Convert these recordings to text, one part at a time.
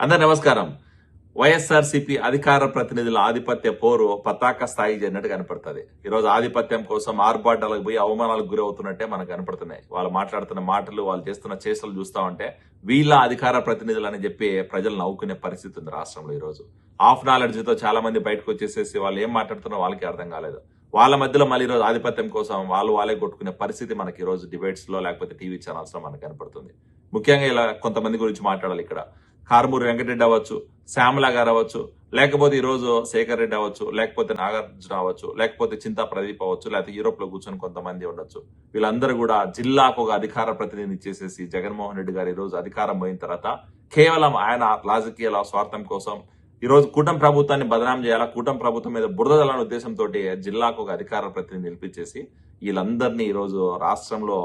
అందరు నమస్కారం. వైఎస్ఆర్సీపీ అధికార ప్రతినిధుల ఆధిపత్య పోరు పతాక స్థాయి చేరినట్టు కనపడుతుంది. ఈరోజు ఆధిపత్యం కోసం ఆర్భాటాలకు పోయి అవమానాలకు గురవుతున్నట్టే మనకు కనపడుతున్నాయి. వాళ్ళు మాట్లాడుతున్న మాటలు, వాళ్ళు చేస్తున్న చేష్టలు చూస్తా ఉంటే వీళ్ళ అధికార ప్రతినిధులు అని చెప్పి ప్రజలు నవ్వుకునే పరిస్థితి ఉంది రాష్ట్రంలో. ఈరోజు హాఫ్ నాలెడ్జ్తో చాలా మంది బయటకు వచ్చేసేసి వాళ్ళు ఏం మాట్లాడుతున్నారో వాళ్ళకి అర్థం కాలేదు. వాళ్ళ మధ్యలో మళ్ళీ ఈరోజు ఆధిపత్యం కోసం వాళ్ళే కొట్టుకునే పరిస్థితి మనకి ఈ రోజు డిబేట్స్ లో లేకపోతే టీవీ ఛానల్స్ లో మనకు కనపడుతుంది. ముఖ్యంగా ఇలా కొంతమంది గురించి మాట్లాడాలి. ఇక్కడ కారుమూరి వెంకటరెడ్డి అవ్వచ్చు, శ్యామల గారు అవ్వచ్చు, లేకపోతే ఈ రోజు శేఖర్ రెడ్డి అవ్వచ్చు, లేకపోతే నాగార్జున అవ్వచ్చు, లేకపోతే చింతా ప్రదీప్ అవ్వచ్చు, లేకపోతే యూరోప్ లో కూర్చొని కొంతమంది ఉండొచ్చు. వీళ్ళందరూ కూడా జిల్లాకు ఒక అధికార ప్రతినిధిని ఇచ్చేసేసి జగన్మోహన్ రెడ్డి గారు ఈ రోజు అధికారం పోయిన తర్వాత కేవలం ఆయన రాజకీయ స్వార్థం కోసం ఈ రోజు కూటమి ప్రభుత్వాన్ని బదనాం చేయాలా, కూటమి ప్రభుత్వం మీద బురద జల్లనే ఉద్దేశంతో జిల్లాకు ఒక అధికార ప్రతినిధి నిలిపించేసి వీళ్ళందరినీ ఈ రోజు రాష్ట్రంలో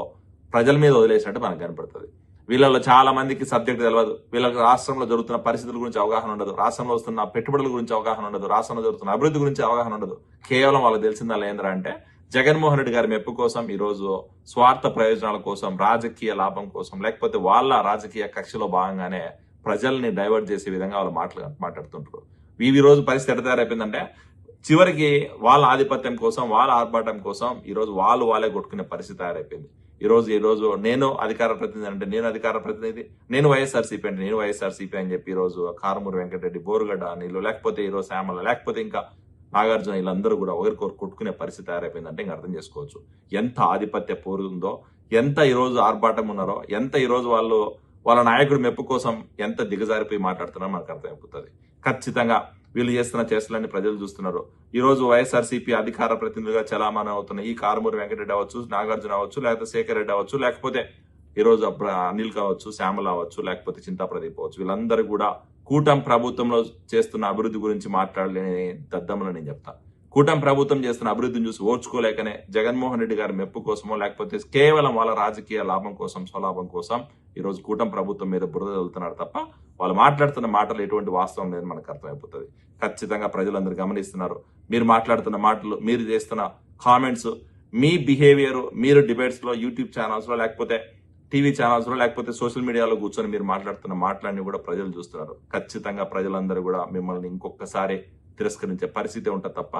ప్రజల మీద వదిలేసినట్టు మనకు కనపడుతుంది. వీళ్ళలో చాలా మందికి సబ్జెక్ట్ తెలియదు. వీళ్ళకి రాష్ట్రంలో జరుగుతున్న పరిస్థితుల గురించి అవగాహన ఉండదు, రాష్ట్రంలో వస్తున్న పెట్టుబడుల గురించి అవగాహన ఉండదు, రాష్ట్రంలో జరుగుతున్న అభివృద్ధి గురించి అవగాహన ఉండదు. కేవలం వాళ్ళకి తెలిసిందా ఏంద్రా అంటే జగన్మోహన్ రెడ్డి గారి మెప్పు కోసం ఈ రోజు స్వార్థ ప్రయోజనాల కోసం, రాజకీయ లాభం కోసం, లేకపోతే వాళ్ళ రాజకీయ కక్షలో భాగంగానే ప్రజల్ని డైవర్ట్ చేసే విధంగా వాళ్ళు మాట్లాడుతుంటారు. ఈ రోజు పరిస్థితి ఎట్లా తయారైపోయిందంటే చివరికి వాళ్ళ ఆధిపత్యం కోసం, వాళ్ళ ఆర్భాటం కోసం ఈ రోజు వాళ్ళే కొట్టుకునే పరిస్థితి తయారైపోయింది. ఈ రోజు నేను అధికార ప్రతినిధి అంటే నేను అధికార ప్రతినిధి, నేను వైఎస్ఆర్సీపీ అంటే నేను వైఎస్ఆర్సీపీ అని చెప్పి ఈ రోజు కారుమూరి వెంకటరెడ్డి, బోరుగడ్డ అనిలు, లేకపోతే ఈ రోజు శ్యామల, లేకపోతే ఇంకా నాగార్జున, వీళ్ళందరూ కూడా ఒకరికొకరు కొట్టుకునే పరిస్థితి తయారైపోయిందంటే ఇంకా అర్థం చేసుకోవచ్చు ఎంత ఆధిపత్య పోరు ఉందో, ఎంత ఈ రోజు ఆర్భాటం ఉన్నారో, ఎంత ఈ రోజు వాళ్ళ నాయకుడి మెప్పు కోసం ఎంత దిగజారిపోయి మాట్లాడుతున్నారో మనకు అర్థమైపోతుంది. ఖచ్చితంగా వీళ్ళు చేస్తున్న చేష్టలన్నీ ప్రజలు చూస్తున్నారు. ఈ రోజు వైఎస్ఆర్సీపీ అధికార ప్రతినిధులుగా చలామణి అవుతున్న ఈ కారుమూరి వెంకటరెడ్డి అవ్వచ్చు, నాగార్జున అవ్వచ్చు, లేకపోతే శేఖర్ రెడ్డి అవ్వచ్చు, లేకపోతే ఈ రోజు అనిల్ కావచ్చు, శ్యామల అవ్వచ్చు, లేకపోతే చింతా ప్రదీప్ అవ్వచ్చు, వీళ్ళందరూ కూడా కూటమి ప్రభుత్వంలో చేస్తున్న అభివృద్ధి గురించి మాట్లాడలేని దద్దమ్మని నేను చెప్తా. కూటమి ప్రభుత్వం చేస్తున్న అభివృద్ధిని చూసి ఓర్చుకోలేకనే జగన్మోహన్ రెడ్డి గారి మెప్పు కోసమో, లేకపోతే కేవలం వాళ్ళ రాజకీయ లాభం కోసం, స్వలాభం కోసం ఈ రోజు కూటమి ప్రభుత్వం మీద బురద చల్లుతున్నారు తప్ప వాళ్ళు మాట్లాడుతున్న మాటలు ఎటువంటి వాస్తవం లేదని మనకు అర్థమైపోతుంది. ఖచ్చితంగా ప్రజలందరూ గమనిస్తున్నారు. మీరు మాట్లాడుతున్న మాటలు, మీరు చేస్తున్న కామెంట్స్, మీ బిహేవియర్, మీరు డిబేట్స్ లో, యూట్యూబ్ ఛానల్స్ లో, లేకపోతే టీవీ ఛానల్స్ లో, లేకపోతే సోషల్ మీడియాలో కూర్చొని మీరు మాట్లాడుతున్న మాటలన్నీ కూడా ప్రజలు చూస్తున్నారు. ఖచ్చితంగా ప్రజలందరూ కూడా మిమ్మల్ని ఇంకొకసారి తిరస్కరించే పరిస్థితి ఉంటుంది తప్ప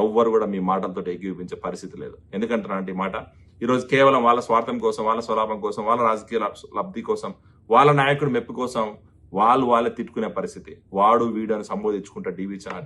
ఎవ్వరు కూడా మీ మాటలతో ఏకీవించే పరిస్థితి లేదు. ఎందుకంటే ఈ మాట ఈరోజు కేవలం వాళ్ళ స్వార్థం కోసం, వాళ్ళ స్వలాభం కోసం, వాళ్ళ రాజకీయ లబ్ధి కోసం, వాళ్ళ నాయకుడు మెప్పు కోసం వాళ్ళే తిట్టుకునే పరిస్థితి. వాడు వీడు అని సంబోధించుకుంటా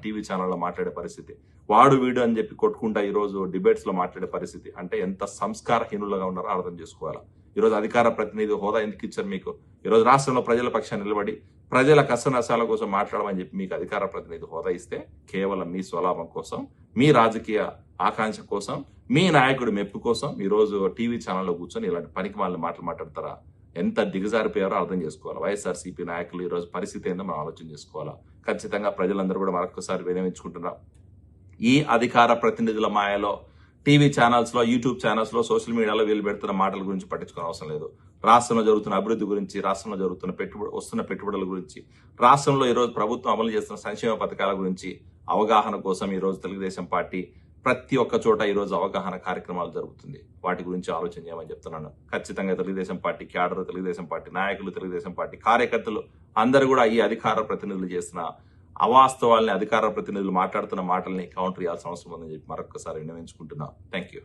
టీవీ ఛానల్లో మాట్లాడే పరిస్థితి, వాడు వీడు అని చెప్పి కొట్టుకుంటా ఈ రోజు డిబేట్స్ లో మాట్లాడే పరిస్థితి. అంటే ఎంత సంస్కారహీనులుగా ఉన్నారో అర్థం చేసుకోవాలా. ఈరోజు అధికార ప్రతినిధి హోదా ఎందుకు ఇచ్చారు మీకు? ఈరోజు రాష్ట్రంలో ప్రజల పక్షాన్ని నిలబడి ప్రజల కష్ట నష్టాల కోసం మాట్లాడమని చెప్పి మీకు అధికార ప్రతినిధి హోదా ఇస్తే కేవలం మీ స్వలాభం కోసం, మీ రాజకీయ ఆకాంక్ష కోసం, మీ నాయకుడి మెప్పు కోసం ఈ రోజు టీవీ ఛానల్లో కూర్చొని ఇలాంటి పనికి వాళ్ళని మాట్లాడతారా? ఎంత దిగజారిపోయారో అర్థం చేసుకోవాలి. వైఎస్ఆర్సీపీ నాయకులు ఈ రోజు పరిస్థితి ఏందో మనం ఆలోచన చేసుకోవాలా. ఖచ్చితంగా ప్రజలందరూ కూడా మరొకసారి వినియోగించుకుంటున్నారు. ఈ అధికార ప్రతినిధుల మాయలో టీవీ ఛానల్స్ లో, యూట్యూబ్ ఛానల్స్ లో, సోషల్ మీడియాలో వీళ్ళు పెడుతున్న మాటల గురించి పట్టించుకోవడం అవసరం లేదు. రాష్ట్రంలో జరుగుతున్న అభివృద్ధి గురించి, రాష్ట్రంలో జరుగుతున్న వస్తున్న పెట్టుబడుల గురించి, రాష్ట్రంలో ఈ రోజు ప్రభుత్వం అమలు చేస్తున్న సంక్షేమ పథకాల గురించి అవగాహన కోసం ఈ రోజు తెలుగుదేశం పార్టీ ప్రతి ఒక్క చోట ఈ రోజు అవగాహన కార్యక్రమాలు జరుగుతుంది. వాటి గురించి ఆలోచన చేయమని చెప్తున్నాను. ఖచ్చితంగా Telugu Desam party cadre, Telugu Desam party నాయకులు, తెలుగుదేశం పార్టీ కార్యకర్తలు అందరూ కూడా ఈ అధికార ప్రతినిధులు చేసిన అవాస్తవాల్ని, అధికార ప్రతినిధులు మాట్లాడుతున్న మాటల్ని కౌంటర్ చేయాల్సిన అవసరం ఉందని చెప్పి మరొకసారి విన్నవించుకుంటున్నా. Thank you.